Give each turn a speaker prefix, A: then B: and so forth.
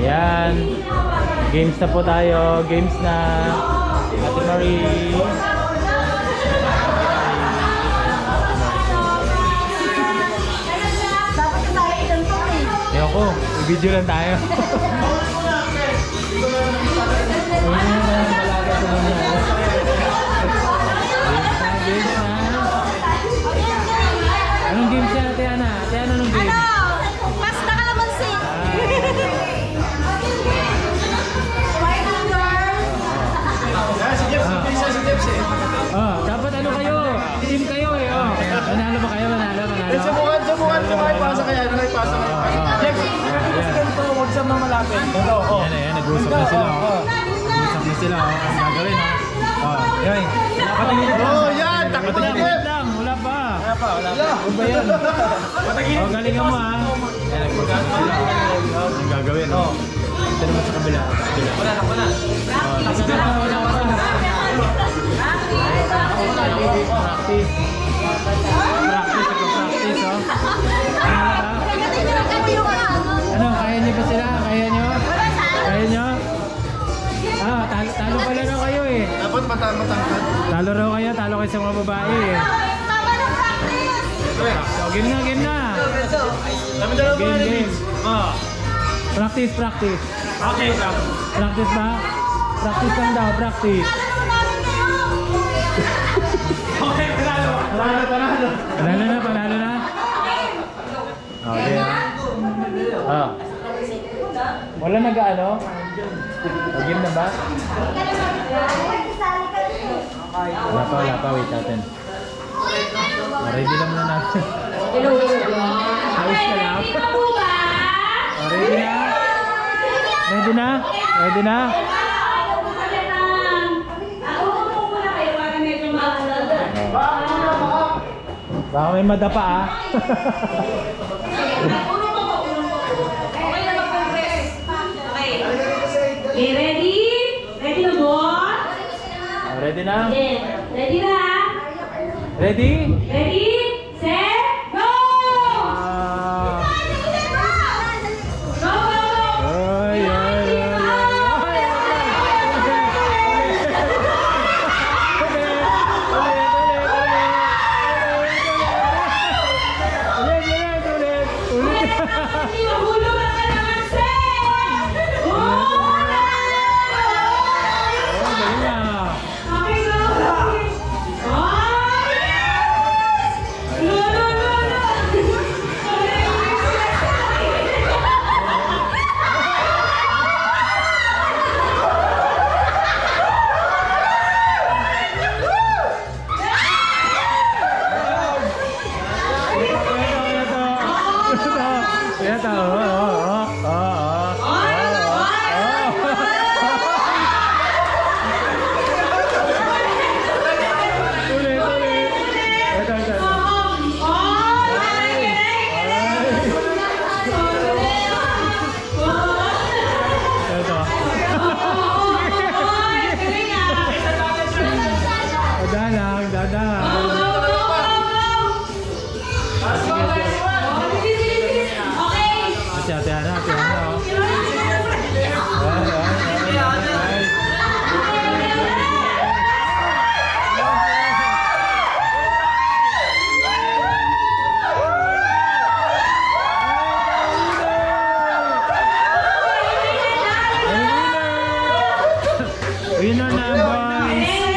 A: Ayan. Games na po tayo. Games na. Ate Marie.
B: Dapat yung tayo ilan po eh.
A: Ewan ko. I-video lang tayo. Games na. Anong games yan, Ate Ana? Ate Ana, anong game?
B: Pasta kalamansi.
A: Dapat ano kayo? Team kayo eh. Manalo ba kayo? Manalo?
C: Subukan ko makipasa kaya. Jeff, ganito, huwag siyang mamalapit.
A: Ayan, nag-usap na sila. Nag-usap na sila. Ang gagawin. Yan.
C: Yan! Takot na
A: Wait lang. Wala pa. Ano ba yan? Galingan mo ha. Ayan, nag-usap na sila. Ang gagawin. Ito naman sa kabila. Wala na. Practice. Ano, kaya niyo ba sila? Kaya niyo? Talo pala raw kayo eh.
C: Dapat matangkad.
A: Talo raw kayo, talo kayo sa mga babae eh. So, game na. Game. Practice.
C: Okay,
A: Practice ba? Practice lang daw, practice.
C: Okay, panalo.
A: Panalo na. Okay. Wala nag-ano? Game na ba? Wala pa. Wait natin. Ready lang muna natin. Ayos ka lang. Ready na? Baka may madapa ah.
B: Okay, ready? Ready na mo?
A: Ready na?
B: Ready na?
A: Ready?
B: Ready? Set? Go! Go!
A: Ay. Ulit.
B: Hindi mahulog ang kalamansi!
A: Galing na.
B: Okay, go!
A: Winner na boys!